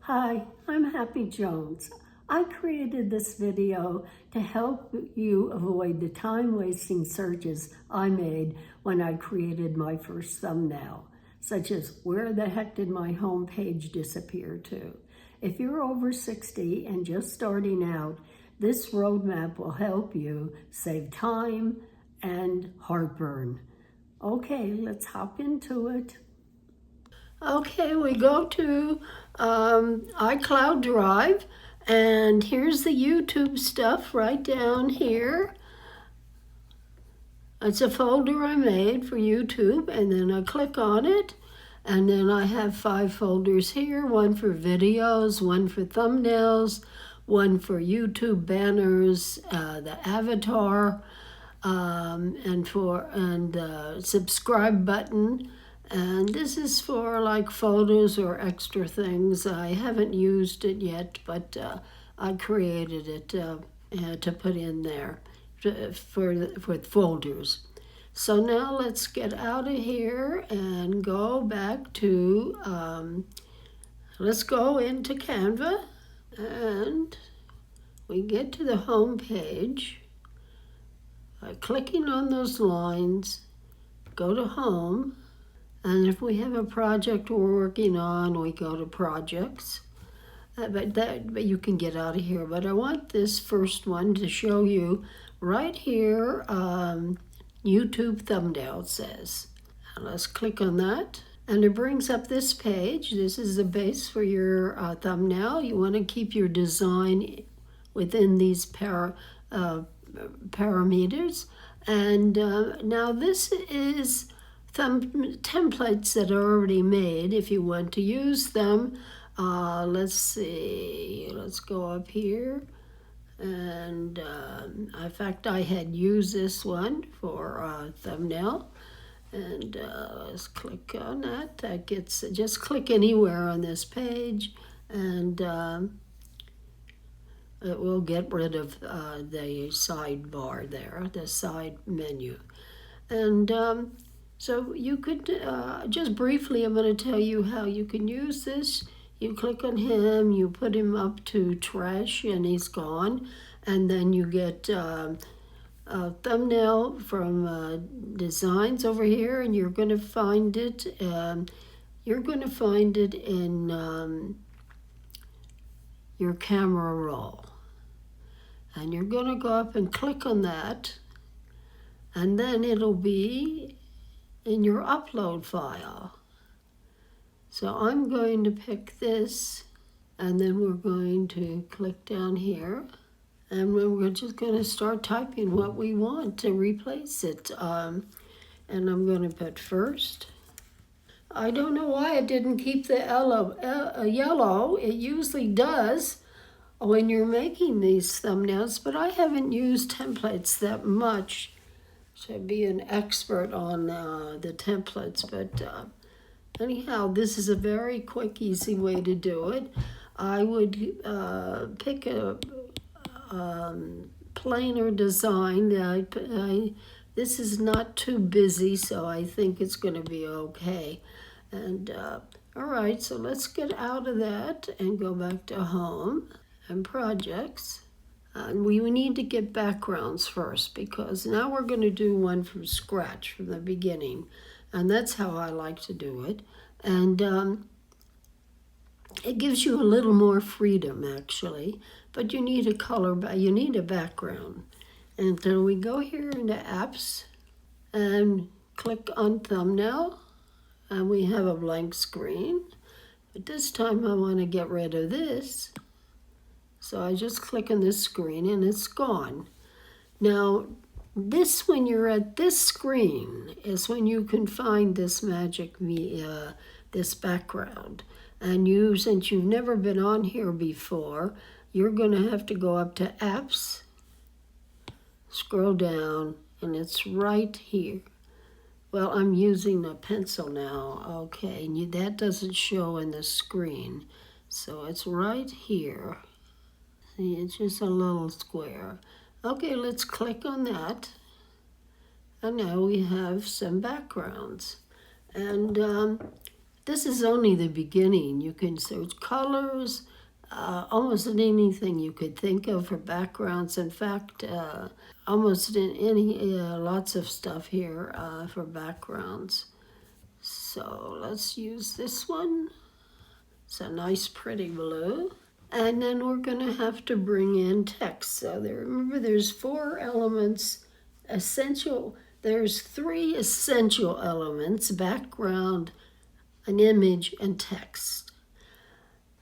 Hi, I'm Happy Jones. I created this video to help you avoid the time-wasting searches I made when I created my first thumbnail, such as where the heck did my home page disappear to? If you're over 60 and just starting out, this roadmap will help you save time and heartburn. Okay, let's hop into it. Okay, we go to iCloud Drive, and here's the YouTube stuff right down here. It's a folder I made for YouTube, and then I click on it, and then I have 5 folders here, one for videos, one for thumbnails, one for YouTube banners, the avatar, and the subscribe button. And this is for like photos or extra things. I haven't used it yet, but I created it to put in there for folders. So now let's get out of here and go back to, let's go into Canva, and we get to the home page by clicking on those lines, go to home. And if we have a project we're working on, we go to projects. But you can get out of here. But I want this first one to show you right here, YouTube thumbnail it says. And let's click on that. And it brings up this page. This is the base for your thumbnail. You want to keep your design within these parameters. And now this is templates that are already made. If you want to use them, let's see, let's go up here, and in fact I had used this one for thumbnail, and let's click on that. That gets, just click anywhere on this page, and it will get rid of the sidebar there, the side menu. And so you could, just briefly, I'm going to tell you how you can use this. You click on him, you put him up to trash, and he's gone. And then you get a thumbnail from designs over here, and you're going to find it. You're going to find it in your camera roll. And you're going to go up and click on that. And then it'll be in your upload file. So I'm going to pick this, and then we're going to click down here, and we're just going to start typing what we want to replace it. And I'm going to put first. I don't know why it didn't keep the yellow. It usually does when you're making these thumbnails, but I haven't used templates that much to be an expert on the templates, but anyhow, this is a very quick, easy way to do it. I would pick a plainer design. This is not too busy, so I think it's going to be okay. And all right, so let's get out of that and go back to home and projects. We need to get backgrounds first, because now we're going to do one from scratch, from the beginning. And that's how I like to do it. And it gives you a little more freedom, actually. But you need a you need a background. And so we go here into apps and click on thumbnail. And we have a blank screen. But this time I want to get rid of this. So I just click on this screen and it's gone. Now, when you're at this screen is when you can find this this background. And since you've never been on here before, you're going to have to go up to apps, scroll down, and it's right here. Well, I'm using a pencil now. Okay, and that doesn't show in the screen. So it's right here. See, it's just a little square. Okay, let's click on that. And now we have some backgrounds. And This is only the beginning. You can search colors, almost anything you could think of for backgrounds. In fact, almost in any lots of stuff here for backgrounds. So let's use this one. It's a nice pretty blue. And then we're going to have to bring in text. So remember there's 4 elements, essential. There's 3 essential elements: background, an image, and text.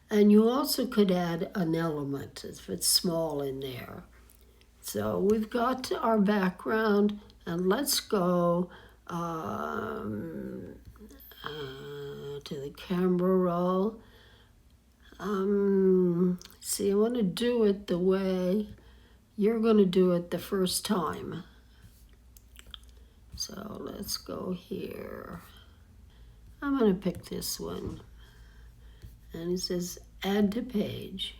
And you also could add an element if it's small in there. So we've got our background, and let's go to the camera roll. See, I want to do it the way you're going to do it the first time. So let's go here. I'm going to pick this one. And it says add to page.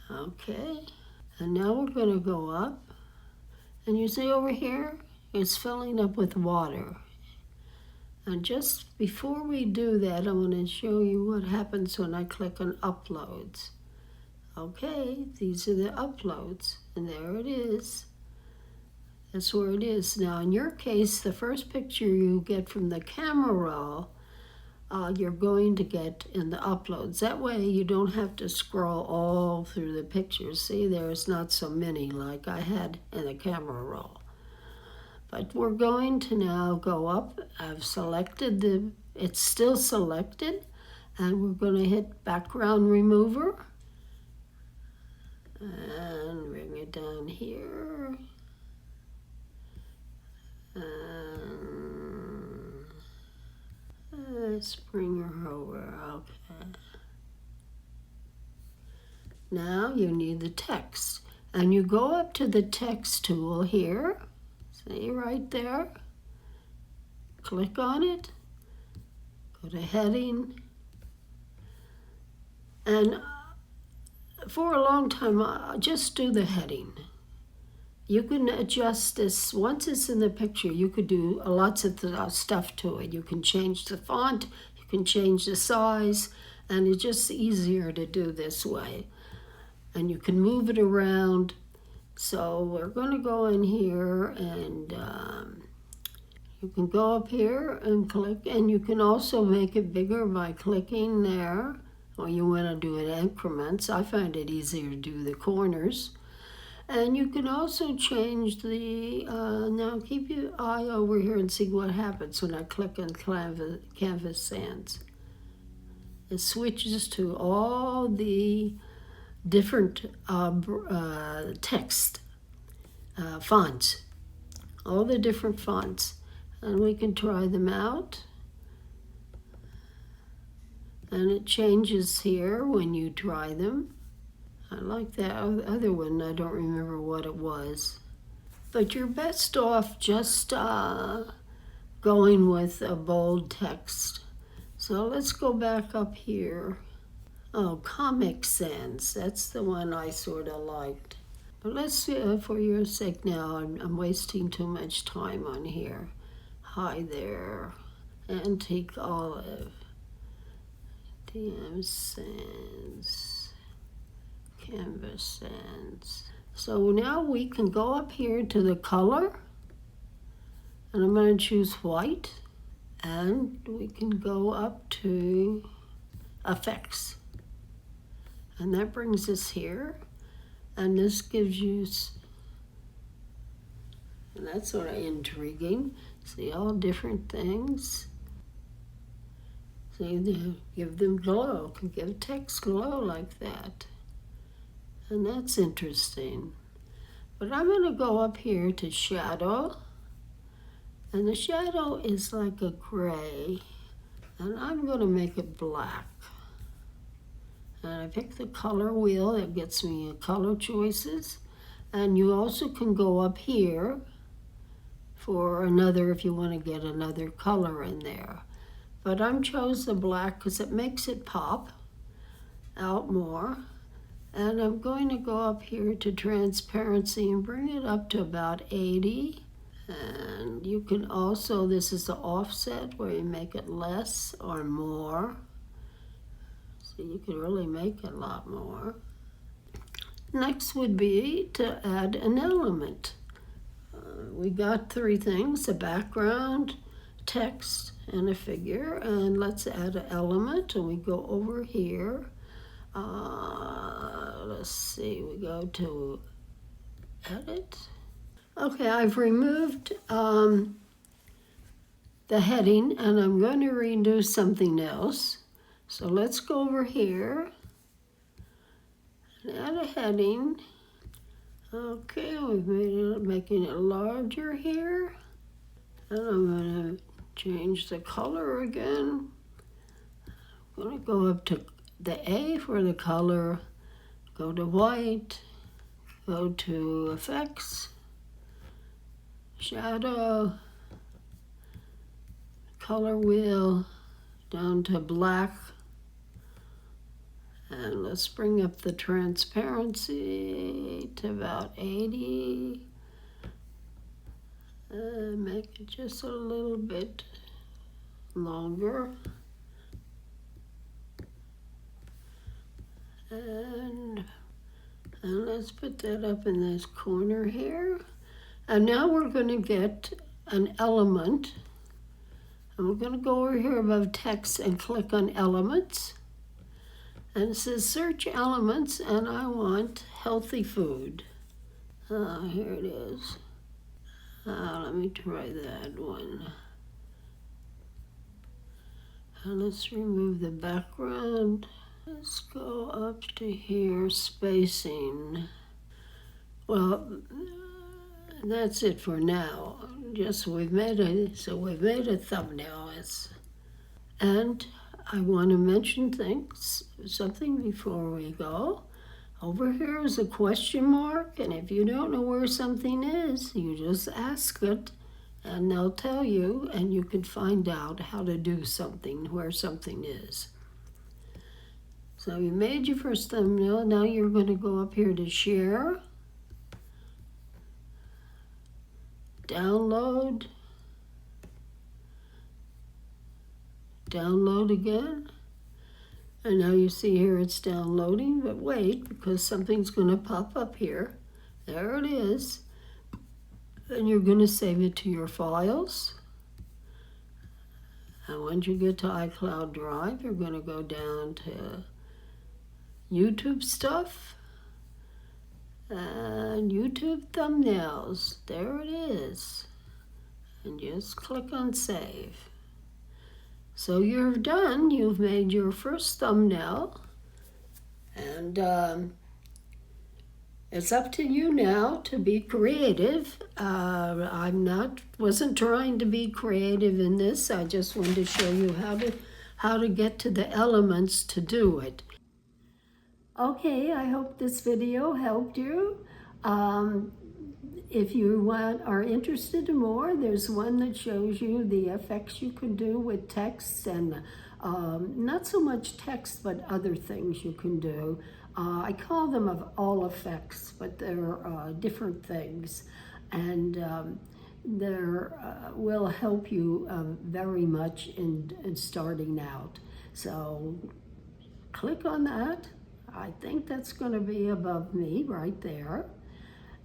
Okay. And now we're going to go up. And you see over here, it's filling up with water. And just before we do that, I want to show you what happens when I click on uploads. Okay, these are the uploads, and there it is. That's where it is. Now, in your case, the first picture you get from the camera roll, you're going to get in the uploads. That way you don't have to scroll all through the pictures. See, there's not so many like I had in the camera roll. But we're going to now go up. I've selected it's still selected, and we're going to hit background remover and bring it down here. And let's bring her over. Okay. Now you need the text, and you go up to the text tool here. See right there? Click on it, go to heading, and for a long time, just do the heading. You can adjust this. Once it's in the picture, you could do lots of stuff to it. You can change the font, you can change the size, and it's just easier to do this way. And you can move it around. So we're going to go in here, and you can go up here and click, and you can also make it bigger by clicking there. Or you want to do it in increments. I find it easier to do the corners. And you can also change the, now keep your eye over here and see what happens when I click on Canvas Sans. It switches to all the different text fonts, all the different fonts, and we can try them out. And it changes here when you try them. I like that other one. I don't remember what it was. But you're best off just going with a bold text. So let's go back up here. Oh, Comic Sans. That's the one I sort of liked. But let's, for your sake now, I'm wasting too much time on here. Hi there. Antique Olive. DM Sans. Canvas Sans. So now we can go up here to the color, and I'm going to choose white, and we can go up to effects, and that brings us here, and this gives you, and that's sort of intriguing. See all different things. See, give them glow, can give text glow like that. And that's interesting. But I'm going to go up here to shadow. And the shadow is like a gray. And I'm going to make it black. And I pick the color wheel. That gets me color choices. And you also can go up here for another, if you want to get another color in there. But I'm chose the black because it makes it pop out more. And I'm going to go up here to transparency and bring it up to about 80. And you can also, this is the offset where you make it less or more. So you can really make it a lot more. Next would be to add an element. We got three things: a background, text, and a figure. And let's add an element, and we go over here. Let's see, we go to edit. Okay, I've removed the heading, and I'm going to redo something else. So let's go over here and add a heading. Okay, we've making it larger here. And I'm going to change the color again. I'm going to go up to the A for the color, go to white, go to effects, shadow, color wheel, down to black. And let's bring up the transparency to about 80. And make it just a little bit longer. And let's put that up in this corner here. And now we're going to get an element. And we're going to go over here above text and click on elements. And it says search elements, and I want healthy food. Here it is. Let me try that one. And let's remove the background. Let's go up to here, spacing. Well, that's it for now. We've made a thumbnail. And I want to mention something before we go. Over here is a question mark, and if you don't know where something is, you just ask it, and they'll tell you, and you can find out how to do something, where something is. So you made your first thumbnail. Now you're going to go up here to share, download, download again. And now you see here it's downloading, but wait, because something's going to pop up here. There it is. And you're going to save it to your files. And once you get to iCloud Drive, you're going to go down to YouTube stuff and YouTube thumbnails. There it is. And just click on save. So you're done. You've made your first thumbnail, and it's up to you now to be creative. Wasn't trying to be creative in this. I just wanted to show you how to get to the elements to do it. Okay, I hope this video helped you. If you are interested in more, there's one that shows you the effects you can do with text, and not so much text, but other things you can do. I call them all effects, but they're different things, and they will help you very much in starting out. So click on that. I think that's going to be above me right there.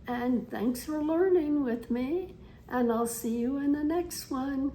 And thanks for learning with me, and I'll see you in the next one.